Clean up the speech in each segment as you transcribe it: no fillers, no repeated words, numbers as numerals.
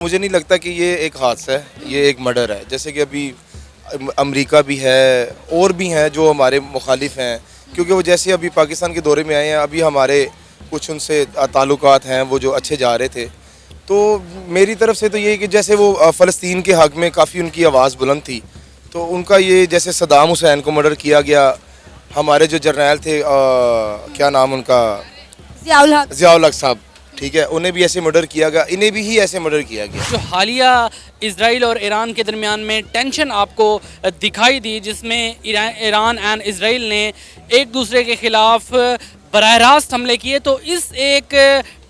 مجھے نہیں لگتا کہ یہ ایک حادثہ ہے، یہ ایک مرڈر ہے. جیسے کہ ابھی امریکہ بھی ہے اور بھی ہیں جو ہمارے مخالف ہیں، کیونکہ وہ جیسے ابھی پاکستان کے دورے میں آئے ہیں، ابھی ہمارے کچھ ان سے تعلقات ہیں وہ جو اچھے جا رہے تھے. تو میری طرف سے تو یہ کہ جیسے وہ فلسطین کے حق میں کافی ان کی آواز بلند تھی، تو ان کا یہ جیسے صدام حسین کو مرڈر کیا گیا، ہمارے جو جرنیل تھے کیا نام ان کا، ضیاء الحق صاحب، ٹھیک ہے، انہیں بھی ایسے مرڈر کیا گیا، انہیں بھی ایسے مرڈر کیا گیا. جو حالیہ اسرائیل اور ایران کے درمیان میں ٹینشن آپ کو دکھائی دی، جس میں ایران اینڈ اسرائیل نے ایک دوسرے کے خلاف براہ راست حملے کیے، تو اس ایک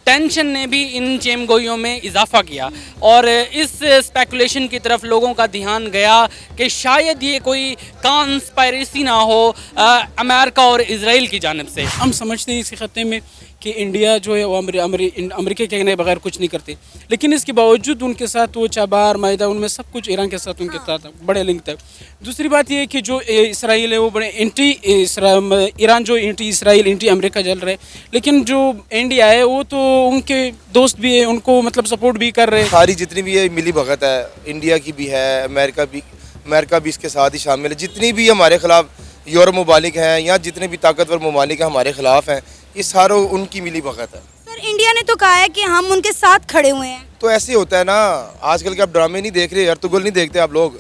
ٹینشن نے بھی ان چیم گوئیوں میں اضافہ کیا اور اس اسپیکولیشن کی طرف لوگوں کا دھیان گیا کہ شاید یہ کوئی کانسپائریسی نہ ہو امریکہ اور اسرائیل کی جانب سے. ہم سمجھتے ہیں اس خطے میں کہ انڈیا جو ہے وہ امریکہ کے کہنے بغیر کچھ نہیں کرتی، لیکن اس کے باوجود ان کے ساتھ وہ چابہار معاہدہ، ان میں سب کچھ ایران کے ساتھ ان کے ساتھ بڑے لنک تھے. دوسری بات یہ ہے کہ جو اسرائیل ہے وہ بڑے ایران جو اینٹی اسرائیل اینٹی امریکہ چل رہے، لیکن جو انڈیا ہے وہ تو ان کے دوست بھی ہے، ان کو مطلب سپورٹ بھی کر رہے. ساری جتنی بھی ہے ملی بھگت ہے، انڈیا کی بھی ہے، امریکہ بھی اس کے ساتھ ہی شامل ہے. جتنی بھی ہمارے خلاف یورپ ممالک ہیں یا جتنے بھی طاقتور ممالک ہیں ہمارے خلاف ہیں، یہ ساروں ان کی ملی بھگت ہے. سر انڈیا نے تو کہا ہے کہ ہم ان کے ساتھ کھڑے ہوئے ہیں. تو ایسے ہوتا ہے نا، آج کل کے آپ ڈرامے نہیں دیکھ رہے، ارطغرل نہیں دیکھتے آپ لوگ،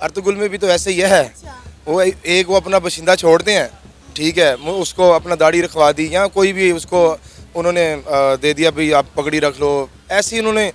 ارطغرل میں بھی تو ایسے ہی ہے. وہ اپنا باشندہ چھوڑتے ہیں، ٹھیک ہے، اس کو اپنا داڑھی رکھوا دی یا کوئی بھی اس کو انہوں نے دے دیا بھائی آپ پگڑی رکھ لو. ایسے ہی انہوں نے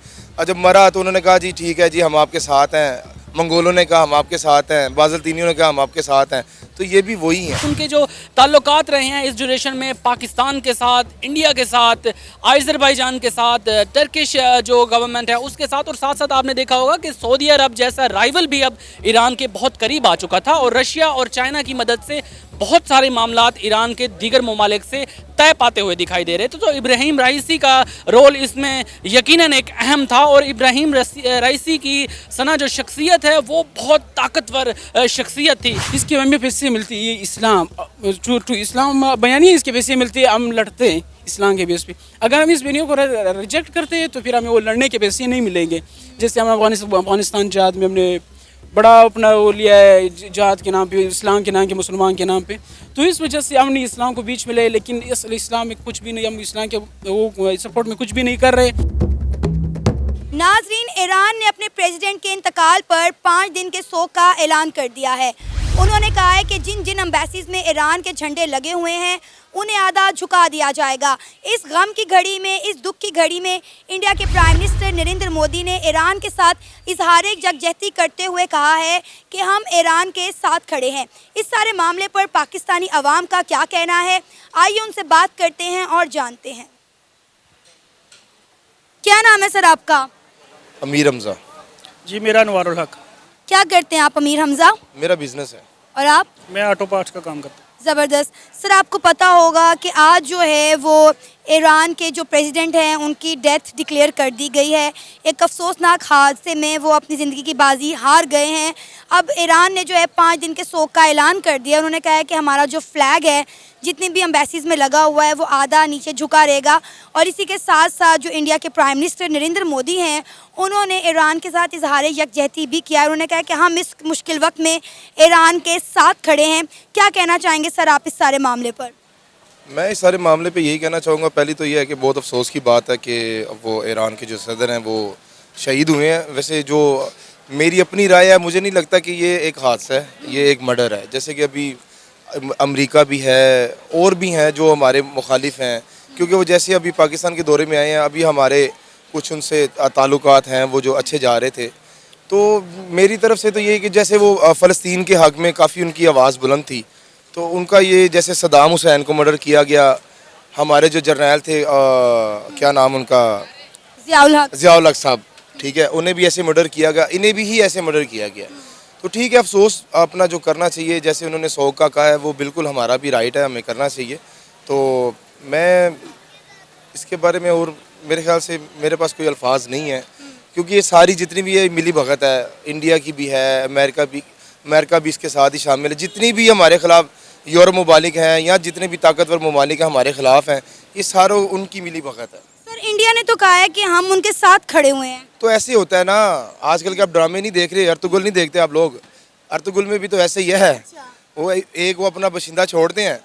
جب مرا تو انہوں نے کہا جی ٹھیک ہے جی ہم آپ کے ساتھ ہیں، منگولوں نے کہا ہم آپ کے ساتھ ہیں، بازلطینیوں نے کہا ہم آپ کے ساتھ ہیں. تو یہ بھی وہی ہیں. ان کے جو تعلقات رہے ہیں اس ڈیوریشن میں پاکستان کے ساتھ، انڈیا کے ساتھ، آذربائیجان کے ساتھ، ٹرکش جو گورنمنٹ ہے اس کے ساتھ، اور ساتھ ساتھ آپ نے دیکھا ہوگا کہ سعودی عرب جیسا رائیول بھی اب ایران کے بہت قریب آ چکا تھا، اور رشیا اور چائنا کی مدد سے بہت سارے معاملات ایران کے دیگر ممالک سے طے پاتے ہوئے دکھائی دے رہے تھے. تو ابراہیم رائسی کا رول اس میں یقیناً ایک اہم تھا، اور ابراہیم رائسی کی سنا جو شخصیت ہے وہ بہت طاقتور شخصیت تھی. اس کی ہمیں پیسے ملتی ہے، اسلام اسلام بیانیہ اس کے پیسے ملتی ہے، ہم لڑتے ہیں اسلام کے بیس پہ. اگر ہم اس بینیوں کو ریجیکٹ کرتے ہیں تو پھر ہمیں وہ لڑنے کے پیسے نہیں ملیں گے. جیسے ہم افغانستان جہاد میں ہم نے بڑا اپنا وہ لیا ہے جہاد کے نام پہ، اسلام کے نام کے، مسلمان کے نام پہ، تو اس وجہ سے ہم نے اسلام کو بیچ میں لے، لیکن اسلام میں کچھ بھی نہیں، ہم اسلام کے وہ سپورٹ میں کچھ بھی نہیں کر رہے. ناظرین، ایران نے اپنے پریزیڈنٹ کے انتقال پر 5 دن کے سوگ کا اعلان کر دیا ہے. انہوں نے کہا ہے کہ جن جن امبیسیز میں ایران کے جھنڈے لگے ہوئے ہیں انہیں آدھا جھکا دیا جائے گا. اس غم کی گھڑی میں، اس دکھ کی گھڑی میں انڈیا کے پرائم منسٹر نریندر مودی نے ایران کے ساتھ اظہار یکجہتی کرتے ہوئے کہا ہے کہ ہم ایران کے ساتھ کھڑے ہیں. اس سارے معاملے پر پاکستانی عوام کا کیا کہنا ہے، آئیے ان سے بات کرتے ہیں اور جانتے ہیں. کیا نام ہے سر آپ کا؟ امیر حمزہ. جی میرا انوار الحق. کیا کرتے ہیں آپ امیر حمزہ؟ میرا بزنس ہے. اور آپ؟ میں آٹو پارٹس کا کام کرتا ہوں. زبردست. سر آپ کو پتہ ہوگا کہ آج جو ہے وہ ایران کے جو پریزیڈنٹ ہیں ان کی ڈیتھ ڈکلیئر کر دی گئی ہے. ایک افسوسناک حادثے میں وہ اپنی زندگی کی بازی ہار گئے ہیں. اب ایران نے جو ہے 5 دن کے سوگ کا اعلان کر دیا. انہوں نے کہا ہے کہ ہمارا جو فلیگ ہے جتنی بھی امبیسیز میں لگا ہوا ہے وہ آدھا نیچے جھکا رہے گا. اور اسی کے ساتھ ساتھ جو انڈیا کے پرائم منسٹر نریندر مودی ہیں انہوں نے ایران کے ساتھ اظہار یکجہتی بھی کیا. انہوں نے کہا کہ ہم اس مشکل وقت میں ایران کے ساتھ کھڑے ہیں. کیا کہنا چاہیں گے سر آپ اس سارے معاملے پر؟ میں اس سارے معاملے پہ یہی کہنا چاہوں گا، پہلی تو یہ ہے کہ بہت افسوس کی بات ہے کہ وہ ایران کے جو صدر ہیں وہ شہید ہوئے ہیں. ویسے جو میری اپنی رائے ہے، مجھے نہیں لگتا کہ یہ ایک حادثہ ہے، یہ ایک مرڈر ہے. جیسے کہ ابھی امریکہ بھی ہے اور بھی ہیں جو ہمارے مخالف ہیں، کیونکہ وہ جیسے ابھی پاکستان کے دورے میں آئے ہیں، ابھی ہمارے کچھ ان سے تعلقات ہیں وہ جو اچھے جا رہے تھے. تو میری طرف سے تو یہ کہ جیسے وہ فلسطین کے حق میں کافی ان کی آواز بلند تھی، تو ان کا یہ جیسے صدام حسین کو مرڈر کیا گیا، ہمارے جو جرنیل تھے کیا نام ان کا، ضیاء الحق صاحب، ٹھیک ہے، انہیں بھی ایسے مرڈر کیا گیا، انہیں بھی ایسے مرڈر کیا گیا. تو ٹھیک ہے، افسوس اپنا جو کرنا چاہیے، جیسے انہوں نے سوگ کا کہا ہے وہ بالکل ہمارا بھی رائٹ ہے، ہمیں کرنا چاہیے. تو میں اس کے بارے میں اور میرے خیال سے میرے پاس کوئی الفاظ نہیں ہے، کیونکہ یہ ساری جتنی بھی ہے ملی بھگت ہے، انڈیا کی بھی ہے، امریکہ بھی اس کے ساتھ ہی شامل ہے. جتنی بھی ہمارے خلاف یورپ ممالک ہیں یا جتنے بھی طاقتور ممالک ہیں ہمارے خلاف ہیں، یہ ساروں ان کی ملی بھگت ہے. سر سر انڈیا نے تو کہا ہے کہ ہم ان کے ساتھ کھڑے ہوئے ہیں. تو ایسے ہی ہوتا ہے نا, آج کل کے آپ ڈرامے نہیں دیکھ رہے, ارطغرل نہیں دیکھتے آپ لوگ, ارطغرل میں بھی تو ایسے ہی ہے. وہ ایک وہ اپنا باشندہ چھوڑتے ہیں,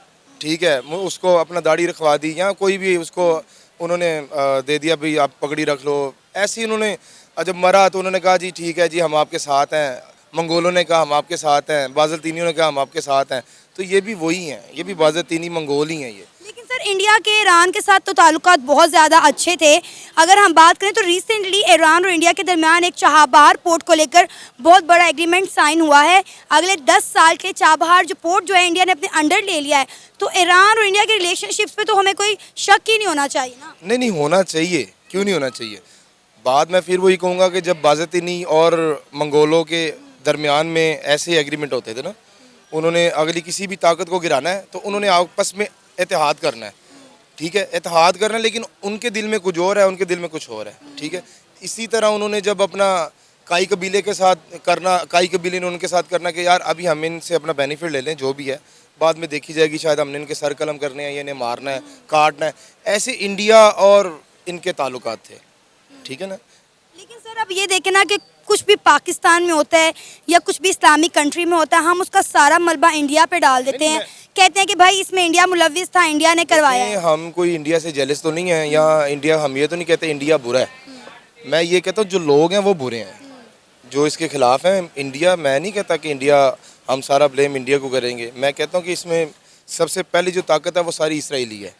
ٹھیک ہے, وہ اس کو اپنا داڑھی رکھوا دی, یا کوئی بھی اس کو انہوں نے دے دیا بھائی آپ پگڑی رکھ لو, ایسے ہی انہوں نے جب مرا تو انہوں نے کہا جی ٹھیک ہے جی ہم آپ کے ساتھ ہیں, منگولوں نے کہا ہم آپ کے ساتھ ہیں, بازلطینیوں نے کہا ہم آپ کے ساتھ ہیں. تو یہ بھی وہی ہیں, یہ بھی بازلطینی منگول ہی ہیں یہ. لیکن سر انڈیا کے ایران کے ساتھ تو تعلقات بہت زیادہ اچھے تھے. اگر ہم بات کریں تو ریسنٹلی ایران اور انڈیا کے درمیان ایک چابہار پورٹ کو لے کر بہت بڑا ایگریمنٹ سائن ہوا ہے. اگلے 10 سال کے چابہار جو پورٹ جو ہے انڈیا نے اپنے انڈر لے لیا ہے, تو ایران اور انڈیا کے ریلیشن شپس پہ تو ہمیں کوئی شک ہی نہیں ہونا چاہیے نا. نہیں ہونا چاہیے, کیوں نہیں ہونا چاہیے. بعد میں پھر وہی کہوں گا کہ جب بازطینی اور منگولوں کے درمیان میں ایسے ایگریمنٹ ہوتے تھے نا, انہوں نے اگلی کسی بھی طاقت کو گرانا ہے تو انہوں نے آپس میں اتحاد کرنا ہے, ٹھیک ہے, اتحاد کرنا ہے, لیکن ان کے دل میں کچھ اور ہے, ان کے دل میں کچھ اور ہے, ٹھیک ہے. اسی طرح انہوں نے جب اپنا کائی قبیلے کے ساتھ کرنا, کائی قبیلے نے ان کے ساتھ کرنا کہ یار ابھی ہم ان سے اپنا بینیفٹ لے لیں, جو بھی ہے بعد میں دیکھی جائے گی, شاید ہم نے ان کے سر قلم کرنے ہیں یا انہیں مارنا ہے, کاٹنا ہے. ایسے انڈیا اور ان کے تعلقات تھے, ٹھیک ہے نا. لیکن سر اب یہ دیکھیں نا کہ کچھ بھی پاکستان میں ہوتا ہے یا کچھ بھی اسلامک کنٹری میں ہوتا ہے, ہم اس کا سارا ملبہ انڈیا پہ ڈال دیتے ہیں, کہتے ہیں کہ بھائی اس میں انڈیا ملوث تھا, انڈیا نے کروایا ہے. ہم کوئی انڈیا سے جیلس تو نہیں ہیں, یا انڈیا, ہم یہ تو نہیں کہتے انڈیا برا ہے. میں یہ کہتا ہوں جو لوگ ہیں وہ برے ہیں جو اس کے خلاف ہیں. انڈیا, میں نہیں کہتا کہ انڈیا ہم سارا بلیم انڈیا کو کریں گے. میں کہتا ہوں کہ اس میں سب سے پہلی جو طاقت ہے وہ ساری اسرائیلی ہے.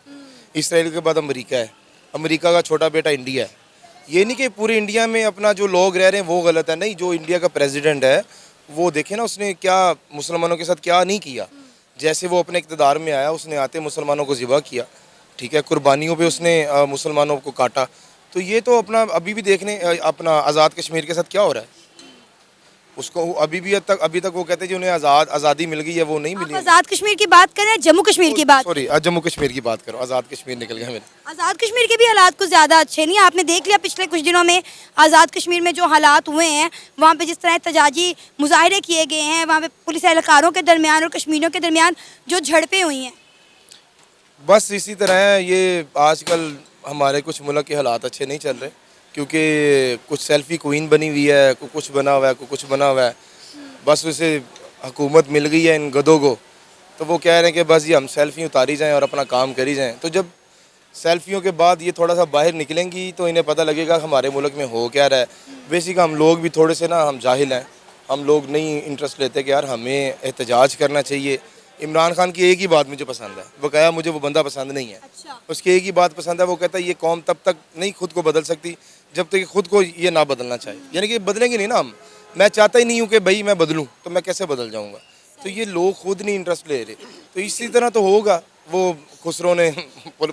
اسرائیل کے بعد امریکہ ہے, امریکہ کا چھوٹا بیٹا انڈیا ہے. یہ نہیں کہ پورے انڈیا میں اپنا جو لوگ رہ رہے ہیں وہ غلط ہے, نہیں. جو انڈیا کا پریزیڈنٹ ہے وہ دیکھیں نا, اس نے کیا مسلمانوں کے ساتھ کیا نہیں کیا. جیسے وہ اپنے اقتدار میں آیا اس نے آتے مسلمانوں کو ذبح کیا, ٹھیک ہے, قربانیوں پہ اس نے مسلمانوں کو کاٹا. تو یہ تو اپنا ابھی بھی دیکھنے اپنا آزاد کشمیر کے ساتھ کیا ہو رہا ہے. اس کو ابھی تک وہ کہتے ہیں کہ انہیں آزادی مل گئی ہے, وہ نہیں ملی. آزاد کشمیر کی بات کریں, جموں کشمیر کی بات, سوری جموں کشمیر کی بات کرو, آزاد کشمیر نکل گیا میرے. آزاد کشمیر کے بھی حالات کچھ زیادہ اچھے نہیں. آپ نے دیکھ لیا پچھلے کچھ دنوں میں آزاد کشمیر میں جو حالات ہوئے ہیں, وہاں پہ جس طرح احتجاجی مظاہرے کیے گئے ہیں, وہاں پہ پولیس اہلکاروں کے درمیان اور کشمیریوں کے درمیان جو جھڑپیں ہوئی ہیں. بس اسی طرح ہے یہ. آج کل ہمارے کچھ ملک کے حالات اچھے نہیں چل رہے, کیونکہ کچھ سیلفی کوئین بنی ہوئی ہے, کوئی کچھ بنا ہوا ہے, کوئی کچھ بنا ہوا ہے. بس اسے حکومت مل گئی ہے ان گدوں کو, تو وہ کہہ رہے ہیں کہ بس یہ ہم سیلفی اتاری جائیں اور اپنا کام کری جائیں. تو جب سیلفیوں کے بعد یہ تھوڑا سا باہر نکلیں گی تو انہیں پتہ لگے گا کہ ہمارے ملک میں ہو کیا رہا ہے. بیسک ہم لوگ بھی تھوڑے سے نا, ہم جاہل ہیں, ہم لوگ نہیں انٹرسٹ لیتے کہ یار ہمیں احتجاج کرنا چاہیے. عمران خان کی ایک ہی بات مجھے پسند ہے, وہ کہا مجھے وہ بندہ پسند نہیں ہے. اس کی ایک ہی بات پسند ہے, وہ کہتا ہے یہ قوم تب تک نہیں خود کو بدل سکتی جب تک کہ خود کو یہ نہ بدلنا چاہیے. یعنی کہ بدلیں گے نہیں نا ہم. میں چاہتا ہی نہیں ہوں کہ بھائی میں بدلوں, تو میں کیسے بدل جاؤں گا. تو یہ لوگ خود نہیں انٹرسٹ لے رہے. تو اسی طرح تو ہوگا. وہ خسرو نے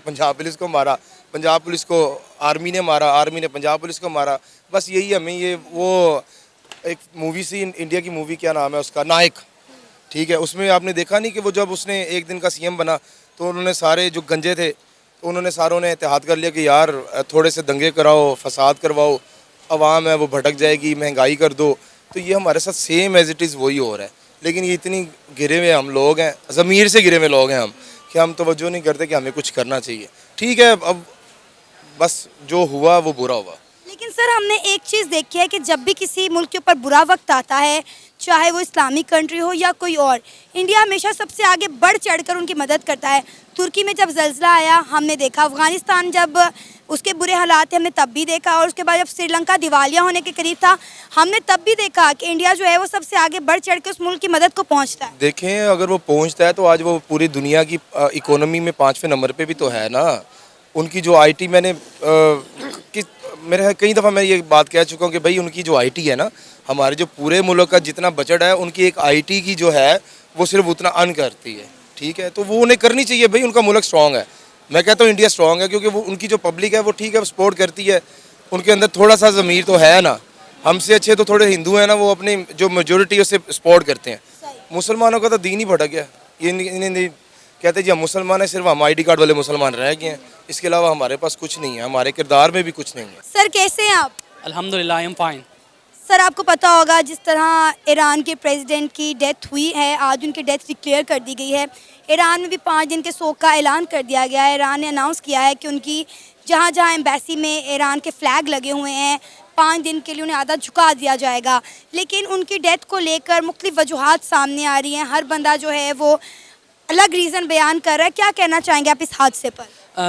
پنجاب پولیس کو مارا, پنجاب پولیس کو آرمی نے مارا, آرمی نے پنجاب پولیس کو مارا. بس یہی ہمیں یہ وہ ایک مووی سی, انڈیا کی مووی, کیا نام ہے اس کا, نائک, ٹھیک ہے. اس میں آپ نے دیکھا نہیں کہ وہ جب اس نے ایک دن کا سی ایم بنا تو انہوں نے سارے جو گنجے تھے تو انہوں نے ساروں نے اتحاد کر لیا کہ یار تھوڑے سے دنگے کراؤ, فساد کرواؤ, عوام ہے وہ بھٹک جائے گی, مہنگائی کر دو. تو یہ ہمارے ساتھ سیم ایز اٹ از وہی ہو رہا ہے. لیکن یہ اتنی گرے ہوئے ہم لوگ ہیں, ضمیر سے گرے ہوئے لوگ ہیں ہم, کہ ہم توجہ نہیں کرتے کہ ہمیں کچھ کرنا چاہیے. ٹھیک ہے, اب بس جو ہوا وہ برا ہوا. لیکن سر ہم نے ایک چیز دیکھی ہے کہ جب بھی کسی ملک کے اوپر برا وقت آتا ہے, چاہے وہ اسلامک کنٹری ہو یا کوئی اور, انڈیا ہمیشہ سب سے آگے بڑھ چڑھ کر ان کی مدد کرتا ہے. ترکی میں جب زلزلہ آیا ہم نے دیکھا, افغانستان جب اس کے برے حالات تھے ہم نے تب بھی دیکھا, اور اس کے بعد جب سری لنکا دیوالیہ ہونے کے قریب تھا ہم نے تب بھی دیکھا کہ انڈیا جو ہے وہ سب سے آگے بڑھ چڑھ کے اس ملک کی مدد کو پہنچتا ہے. دیکھیں اگر وہ پہنچتا ہے تو آج وہ پوری دنیا کی اکانومی میں 5ویں نمبر پہ بھی تو ہے نا. ان کی جو آئی ٹی, میں نے میرے کئی دفعہ میں یہ بات کہہ چکا ہوں کہ بھائی ان کی جو آئی ٹی ہے نا, ہمارے جو پورے ملک کا جتنا بجٹ ہے ان کی ایک آئی ٹی کی جو ہے وہ صرف اتنا ارن کرتی ہے, ٹھیک ہے. تو وہ انہیں کرنی چاہیے بھائی, ان کا ملک اسٹرانگ ہے. میں کہتا ہوں انڈیا اسٹرانگ ہے کیونکہ وہ ان کی جو پبلک ہے وہ ٹھیک ہے, وہ سپورٹ کرتی ہے, ان کے اندر تھوڑا سا ضمیر تو ہے نا. ہم سے اچھے تو تھوڑے ہندو ہیں نا, وہ اپنی جو میجورٹی ہے اسے سپورٹ کرتے ہیں. مسلمانوں کا تو دین ہی بھٹک گیا. یہ کہتے ہیں جی ہم مسلمان ہیں, صرف ہم آئی ڈی کارڈ والے مسلمان رہ گئے ہیں, اس کے علاوہ ہمارے پاس کچھ نہیں ہے, ہمارے کردار میں بھی کچھ نہیں ہے. سر کیسے ہیں آپ؟ الحمدللہ آئی ایم فائن. سر آپ کو پتہ ہوگا جس طرح ایران کے پریزیڈنٹ کی ڈیتھ ہوئی ہے, آج ان کی ڈیتھ ڈکلیئر کر دی گئی ہے. ایران میں بھی 5 دن کے سوگ کا اعلان کر دیا گیا ہے. ایران نے اناؤنس کیا ہے کہ ان کی جہاں جہاں ایمبیسی میں ایران کے فلیگ لگے ہوئے ہیں 5 دن کے لیے انہیں آدھا جھکا دیا جائے گا. لیکن ان کی ڈیتھ کو لے کر مختلف وجوہات سامنے آ رہی ہیں. ہر بندہ جو ہے وہ الگ ریزن بیان کر رہا ہے. کیا کہنا چاہیں گے آپ اس حادثے پر؟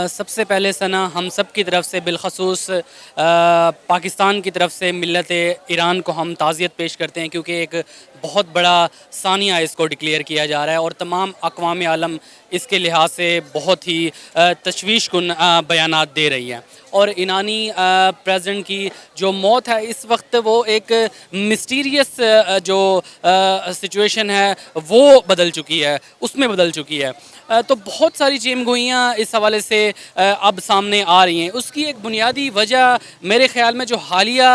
سب سے پہلے ثنا ہم سب کی طرف سے بالخصوص پاکستان کی طرف سے ملت ایران کو ہم تعزیت پیش کرتے ہیں، کیونکہ ایک بہت بڑا ثانیہ اس کو ڈکلیئر کیا جا رہا ہے اور تمام اقوام عالم اس کے لحاظ سے بہت ہی تشویش کن بیانات دے رہی ہے. اور ایرانی پریزیڈنٹ کی جو موت ہے اس وقت وہ ایک مسٹیریس جو سچویشن ہے وہ بدل چکی ہے، اس میں بدل چکی ہے. تو بہت ساری چیم گوئیاں اس حوالے سے اب سامنے آ رہی ہیں. اس کی ایک بنیادی وجہ میرے خیال میں جو حالیہ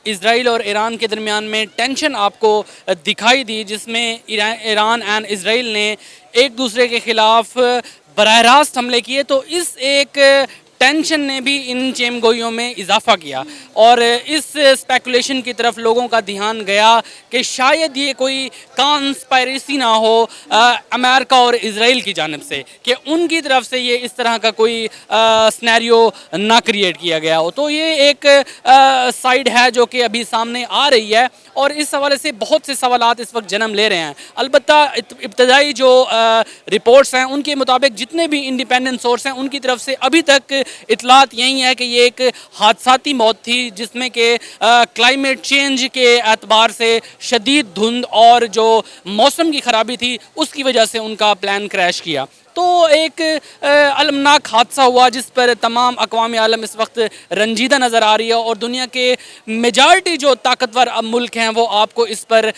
اسرائیل اور ایران کے درمیان میں ٹینشن آپ کو دکھائی دی، جس میں ایران اینڈ اسرائیل نے ایک دوسرے کے خلاف براہ راست حملے کیے، تو اس ایک ٹینشن نے بھی ان چیم گوئیوں میں اضافہ کیا اور اس اسپیکولیشن کی طرف لوگوں کا دھیان گیا کہ شاید یہ کوئی کانسپائریسی نہ ہو امریکہ اور اسرائیل کی جانب سے، کہ ان کی طرف سے یہ اس طرح کا کوئی سنیریو نہ کریٹ کیا گیا ہو. تو یہ ایک سائیڈ ہے جو کہ ابھی سامنے آ رہی ہے اور اس حوالے سے بہت سے سوالات اس وقت جنم لے رہے ہیں. البتہ ابتدائی جو رپورٹس ہیں ان کے مطابق جتنے بھی انڈیپینڈنٹ سورس ہیں ان کی طرف سے ابھی تک اطلاعات یہی ہے کہ یہ ایک حادثاتی موت تھی، جس میں کہ کلائمیٹ چینج کے اعتبار سے شدید دھند اور جو موسم کی خرابی تھی اس کی وجہ سے ان کا پلان کریش کیا. تو ایک المناک حادثہ ہوا جس پر تمام اقوام عالم اس وقت رنجیدہ نظر آ رہی ہے اور دنیا کے میجارٹی جو طاقتور ملک ہیں وہ آپ کو اس پر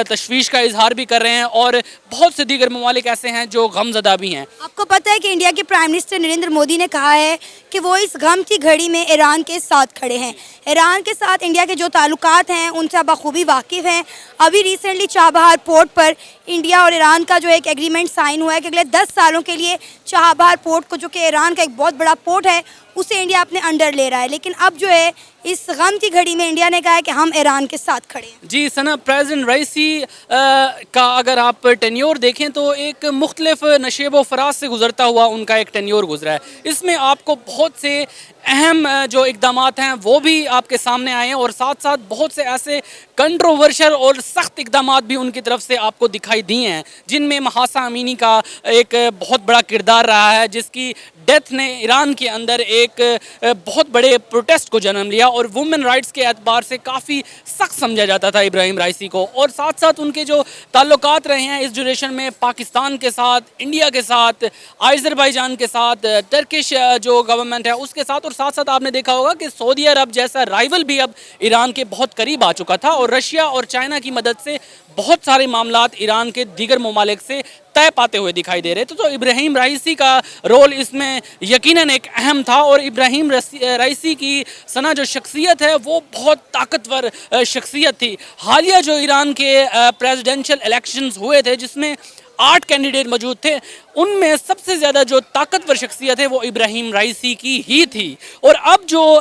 تشویش کا اظہار بھی کر رہے ہیں اور بہت سے دیگر ممالک ایسے ہیں جو غم زدہ بھی ہیں. آپ کو پتہ ہے کہ انڈیا کے پرائم منسٹر نریندر مودی نے کہا ہے کہ وہ اس غم کی گھڑی میں ایران کے ساتھ کھڑے ہیں. ایران کے ساتھ انڈیا کے جو تعلقات ہیں ان سے بخوبی واقف ہیں. ابھی ریسنٹلی چابہار پورٹ پر انڈیا اور ایران کا جو ایک ایگریمنٹ سائن ہوا ہے کہ اگلے 10 سالوں کے لیے چابہار پورٹ کو، جو کہ ایران کا ایک بہت بڑا پورٹ ہے، اسے انڈیا اپنے انڈر لے رہا ہے. لیکن اب جو ہے اس غم کی گھڑی میں انڈیا نے کہا ہے کہ ہم ایران کے ساتھ کھڑے ہیں. جی ثنا، پریزیڈنٹ رائسی کا اگر آپ ٹینیور دیکھیں تو ایک مختلف نشیب و فراز سے گزرتا ہوا ان کا ایک ٹینیور گزرا ہے. اس میں آپ کو بہت سے اہم جو اقدامات ہیں وہ بھی آپ کے سامنے آئے ہیں اور ساتھ ساتھ بہت سے ایسے کنٹروورشل اور سخت اقدامات بھی ان کی طرف سے آپ کو دکھائی دیے ہیں، جن میں محاسا امینی کا ایک بہت بڑا کردار رہا ہے، جس کی ڈیتھ نے ایران کے اندر ایک بہت بڑے پروٹیسٹ کو جنم لیا اور وومن رائٹس کے اعتبار سے کافی سخت سمجھا جاتا تھا ابراہیم رائسی کو. اور ساتھ ساتھ ان کے جو تعلقات رہے ہیں اس ڈیوریشن میں پاکستان کے ساتھ، انڈیا کے ساتھ، آذربائیجان کے ساتھ، ٹرکش جو گورنمنٹ ہے اس کے ساتھ، اور ساتھ ساتھ آپ نے دیکھا ہوگا کہ سعودی عرب جیسا رائیول بھی اب ایران کے بہت قریب آ چکا تھا اور رشیا اور چائنا کی مدد سے بہت سارے معاملات ایران کے دیگر ممالک سے طے پاتے ہوئے دکھائی دے رہے تھے. تو ابراہیم رائسی کا رول اس میں یقیناً ایک اہم تھا اور ابراہیم رائسی کی ثنا جو شخصیت ہے وہ بہت طاقتور شخصیت تھی. حالیہ جو ایران کے پریزیڈنشل الیکشنز ہوئے تھے جس میں 8 کینڈیڈیٹ موجود تھے، ان میں سب سے زیادہ جو طاقتور شخصیت ہے وہ ابراہیم رائسی کی ہی تھی. اور اب جو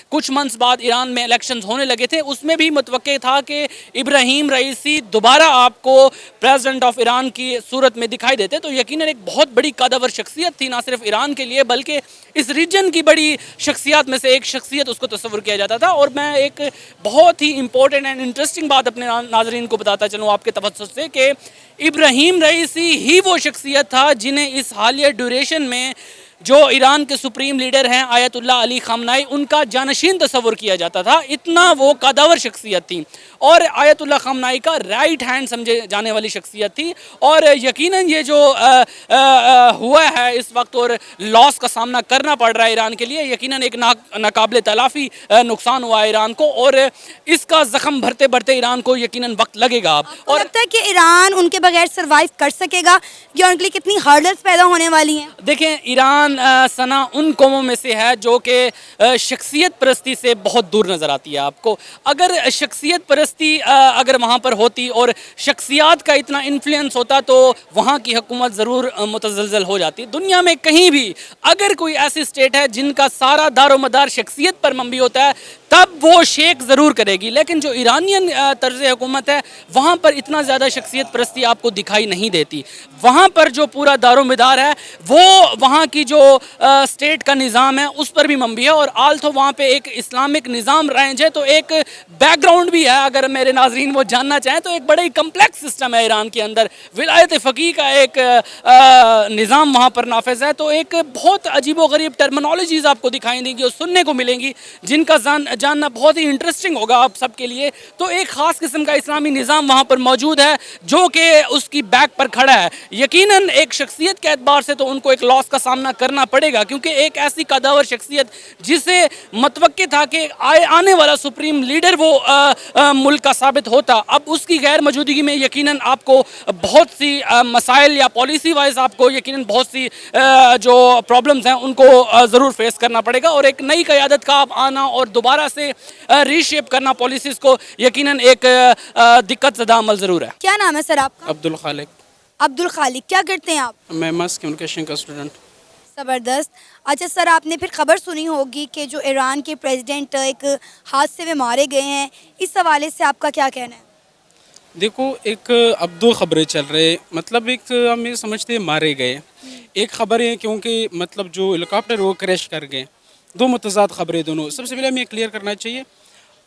کچھ منتھس بعد ایران میں الیکشنز ہونے لگے تھے اس میں بھی متوقع تھا کہ ابراہیم رائسی دوبارہ آپ کو پریزیڈنٹ آف ایران کی صورت میں دکھائی دیتے. تو یقیناً ایک بہت بڑی قدور شخصیت تھی، نہ صرف ایران کے لیے بلکہ اس ریجن کی بڑی شخصیات میں سے ایک شخصیت اس کو تصور کیا جاتا تھا. اور میں ایک بہت ہی امپورٹنٹ اینڈ انٹرسٹنگ بات اپنے ناظرین کو بتاتا چلوں آپ کے توسط سے کہ ابراہیم رائسی ہی وہ شخصیت تھا جنہیں اس حالیہ ڈیوریشن میں جو ایران کے سپریم لیڈر ہیں آیت اللہ علی خامنائی ان کا جانشین تصور کیا جاتا تھا. اتنا وہ قدور شخصیت تھی اور آیت اللہ خامنائی کا رائٹ ہینڈ سمجھے جانے والی شخصیت تھی. اور یقیناً یہ جو ہوا ہے اس وقت اور لاس کا سامنا کرنا پڑ رہا ہے ایران کے لیے، یقیناً ایک ناقابل تلافی نقصان ہوا ہے ایران کو اور اس کا زخم بھرتے بھرتے ایران کو یقیناً وقت لگے گا. اور لگتا ہے کہ ایران ان کے بغیر سروائیو کر سکے گا یا ان کے لیے کتنی ہرڈلز پیدا ہونے والی ہیں؟ دیکھیں ایران ثنا ان قوموں میں سے ہے جو کہ شخصیت پرستی سے بہت دور نظر آتی ہے. آپ کو اگر شخصیت پرستی اگر وہاں پر ہوتی اور شخصیات کا اتنا انفلوئنس ہوتا تو وہاں کی حکومت ضرور متزلزل ہو جاتی. دنیا میں کہیں بھی اگر کوئی ایسی اسٹیٹ ہے جن کا سارا دار و مدار شخصیت پر مبنی ہوتا ہے تب وہ شیک ضرور کرے گی، لیکن جو ایرانین طرز حکومت ہے وہاں پر اتنا زیادہ شخصیت پرستی آپ کو دکھائی نہیں دیتی. وہاں پر جو پورا دار و مدار ہے وہ وہاں کی جو اسٹیٹ کا نظام ہے اس پر بھی منبی ہے، اور آلتھو وہاں پہ ایک اسلامک نظام رینج ہے، تو ایک بیک گراؤنڈ بھی ہے. اگر میرے ناظرین وہ جاننا چاہیں تو ایک بڑا ہی کمپلیکس سسٹم ہے ایران کے اندر، ولایت فقیہ کا ایک نظام وہاں پر نافذ ہے. تو ایک بہت عجیب و غریب ٹرمنالوجیز آپ کو دکھائی دیں گی اور سننے کو ملیں گی جن کا جاننا بہت ہی انٹرسٹنگ ہوگا آپ سب کے لیے. تو ایک خاص قسم کا اسلامی نظام وہاں پر موجود ہے جو کہ اس کی بیک پر کھڑا ہے. یقیناً ایک شخصیت کے اعتبار سے تو ان کو ایک لاس کا سامنا کرنا پڑے گا، کیونکہ ایک ایسی قداور شخصیت جسے متوقع تھا کہ آنے والا سپریم لیڈر وہ ملک کا ثابت ہوتا، اب اس کی غیر موجودگی میں یقیناً آپ کو بہت سی مسائل یا پالیسی وائز آپ کو یقیناً بہت سی جو پرابلمز ہیں ان کو ضرور فیس کرنا پڑے گا، اور ایک نئی قیادت کا آنا اور دوبارہ سے ری شیپ کرنا پالیسیز کو یقیناً ایک دقت زدہ عمل ضرور ہے. کیا نام ہے سر آپ کا؟ عبد الخالق. عبد الخالق. کیا کرتے ہیں آپ؟ میں ماس کمیونیکیشن کا اسٹوڈنٹ. زبردست. اچھا سر، آپ نے پھر خبر سنی ہوگی کہ جو ایران کے پریزیڈنٹ ایک حادثے میں مارے گئے ہیں، اس حوالے سے آپ کا کیا کہنا ہے؟ دیکھو، ایک اب دو خبریں چل رہے، مطلب ایک ہم یہ سمجھتے ہیں مارے گئے، ایک خبر ہے کیونکہ مطلب جو ہیلی کاپٹر وہ کریش کر گئے. دو متضاد خبریں دونوں. سب سے پہلے ہمیں کلیئر کرنا چاہیے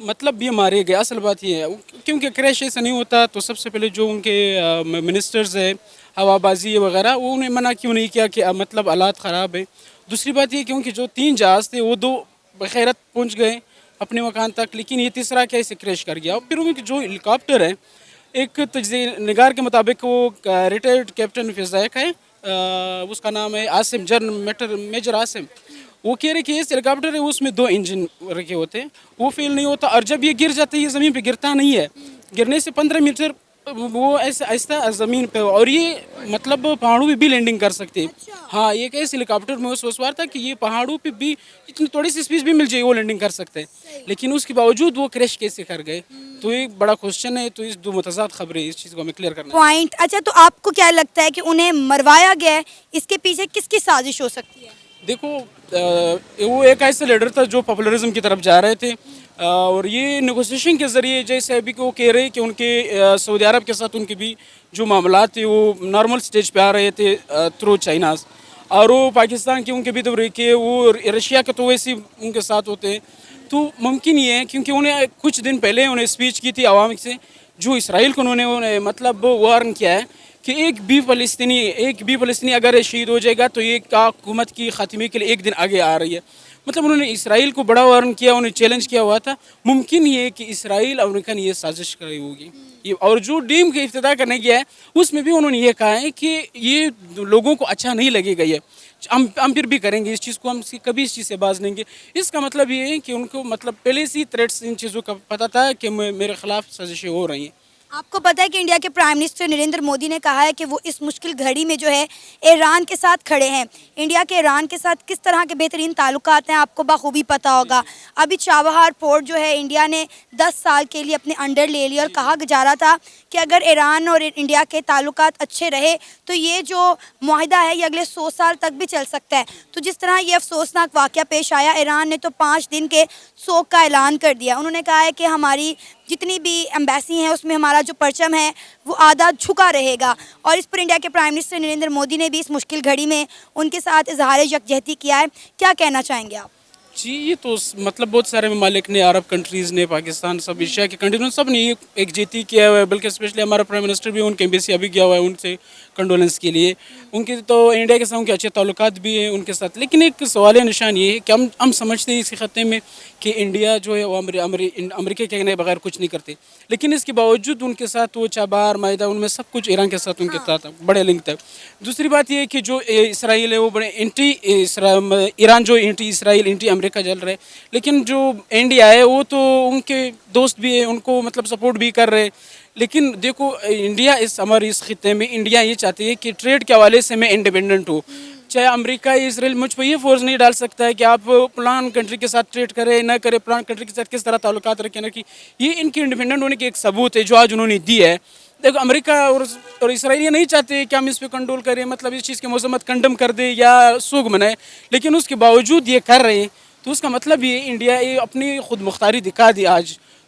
مطلب یہ مارے گئے. اصل بات یہ ہے کیونکہ کریش ایسا نہیں ہوتا تو سب سے پہلے جو ان کے منسٹرز ہیں ہوا بازی وغیرہ، وہ انہیں منع کیوں نہیں کیا کہ مطلب حالات خراب ہیں. دوسری بات یہ کیونکہ جو 3 جہاز تھے وہ 2 بخیرت پہنچ گئے اپنے مکان تک، لیکن یہ تیسرا کیسے کریش کر گیا. اور پھر ان کے جو ہیلی کاپٹر ہے، ایک تجزیہ نگار کے مطابق وہ ریٹائرڈ کیپٹن فضائق ہے، اس کا نام ہے عاصم، جنرل میجر عاصم. وہ کہہ رہے کہ اس ہیلی کاپٹر ہے اس میں 2 انجن رکھے ہوتے ہیں، وہ فیل نہیں ہوتا، اور جب یہ گر جاتا ہے یہ زمین پہ گرتا نہیں ہے، گرنے سے 15 میٹر وہ ایسے آہستہ زمین پہ، اور یہ مطلب پہاڑوں پہ بھی لینڈنگ کر سکتے ہیں. ہاں، ایک ایسے ہیلی کاپٹر میں اس سوار تھا کہ یہ پہاڑوں پہ بھی اتنی تھوڑی سی اسپیس بھی مل جائے وہ لینڈنگ کر سکتے ہیں، لیکن اس کے باوجود وہ کریش کیسے کر گئے. تو ایک بڑا کوشچن ہے. تو اس 2 متضاد خبریں، اس چیز کو ہمیں کلیئر کرنا ہے. پوائنٹ. اچھا، تو آپ کو کیا لگتا ہے کہ انہیں مروایا گیا ہے، اس کے پیچھے کس کی سازش ہو سکتی ہے؟ دیکھو، وہ ایک ایسا لیڈر تھا جو پاپولرزم کی طرف جا رہے تھے، اور یہ نیگوسیشن کے ذریعے، جیسے ابھی وہ کہہ رہے کہ ان کے سعودی عرب کے ساتھ ان کے بھی جو معاملات تھے وہ نارمل سٹیج پہ آ رہے تھے تھرو چائناز، اور وہ پاکستان کے ان کے بھی دورے کے، وہ رشیا کے تو ویسے ان کے ساتھ ہوتے ہیں. تو ممکن یہ ہے کیونکہ انہیں کچھ دن پہلے انہیں اسپیچ کی تھی عوام سے، جو اسرائیل کو انہوں نے مطلب وارن کیا ہے کہ ایک بھی فلسطینی اگر شہید ہو جائے گا تو یہ حکومت کی خاتمے کے لیے ایک دن آگے آ رہی ہے. مطلب انہوں نے اسرائیل کو بڑا وارن کیا، انہیں چیلنج کیا ہوا تھا. ممکن یہ کہ اسرائیل امریکہ نے یہ سازش کری ہوگی. اور جو ڈیم کا افتتاح کرنے گیا ہے اس میں بھی انہوں نے یہ کہا ہے کہ یہ لوگوں کو اچھا نہیں لگے گا، یہ ہم پھر بھی کریں گے اس چیز کو، ہم کبھی اس چیز سے باز نہیں گے. اس کا مطلب یہ ہے کہ ان کو مطلب پہلے سے تھریٹس ان چیزوں کا پتہ تھا کہ میرے خلاف سازشیں ہو رہی ہیں. آپ کو پتہ ہے کہ انڈیا کے پرائم منسٹر نریندر مودی نے کہا ہے کہ وہ اس مشکل گھڑی میں جو ہے ایران کے ساتھ کھڑے ہیں. انڈیا کے ایران کے ساتھ کس طرح کے بہترین تعلقات ہیں آپ کو بخوبی پتہ ہوگا. ابھی چابہار پورٹ جو ہے انڈیا نے 10 سال کے لیے اپنے انڈر لے لیا، اور کہا جا رہا تھا کہ اگر ایران اور انڈیا کے تعلقات اچھے رہے تو یہ جو معاہدہ ہے یہ اگلے 100 سال تک بھی چل سکتا ہے. تو جس طرح یہ افسوسناک واقعہ پیش آیا، ایران نے تو 5 دن کے سوگ کا اعلان کر دیا. انہوں نے کہا ہے کہ ہماری جتنی بھی ایمبیسی ہیں اس میں ہمارا جو پرچم ہے وہ آدھا جھکا رہے گا. اور اس پر انڈیا کے پرائم منسٹر نریندر مودی نے بھی اس مشکل گھڑی میں ان کے ساتھ اظہار یکجہتی کیا ہے. کیا کہنا چاہیں گے آپ؟ جی، یہ تو مطلب بہت سارے ممالک نے، عرب کنٹریز نے، پاکستان، سب ایشیا کے کنٹریز نے، سب نے یہ ایکجہتی کیا ہوا ہے. بلکہ اسپیشلی ہمارا پرائم منسٹر بھی ان کے ایمبیسی ابھی گیا ہوا ہے ان سے کنڈولنس کے لیے. ان کے تو انڈیا کے ساتھ ان کے اچھے تعلقات بھی ہیں ان کے ساتھ. لیکن ایک سوال نشان یہ ہے کہ ہم سمجھتے ہیں اس خطے میں کہ انڈیا جو ہے وہ امریکہ کے بغیر کچھ نہیں کرتے، لیکن اس کے باوجود ان کے ساتھ وہ چابہار معاہدہ، ان میں سب کچھ ایران کے ساتھ ان کے ساتھ بڑے لنک تھے. دوسری بات یہ ہے کہ جو اسرائیل ہے وہ بڑے ایران جو اینٹی اسرائیل، اینٹی امریکہ چل رہے، لیکن جو انڈیا ہے وہ تو ان کے دوست بھی ہیں، ان کو مطلب سپورٹ بھی کر رہے. لیکن دیکھو، انڈیا ہمارے اس خطے میں انڈیا یہ چاہتی ہے کہ ٹریڈ کے حوالے سے میں انڈیپینڈنٹ ہوں. چاہے امریکہ یا اسرائیل مجھ پہ یہ فورس نہیں ڈال سکتا ہے کہ آپ پلان کنٹری کے ساتھ ٹریڈ کریں نہ کریں، پلان کنٹری کے ساتھ کس طرح تعلقات رکھیں نہ. یہ ان کی انڈیپینڈنٹ ہونے کی ایک ثبوت ہے جو آج انہوں نے دی ہے. دیکھو، امریکہ اور اسرائیل یہ نہیں چاہتے کہ ہم اس پہ کنٹرول کریں، مطلب اس چیز کی مذمت کنڈم کر دے یا سوگ منائے، لیکن اس کے باوجود یہ کر رہے ہیں. تو اس کا مطلب یہ انڈیا یہ اپنی خود مختاری دکھا دی آج.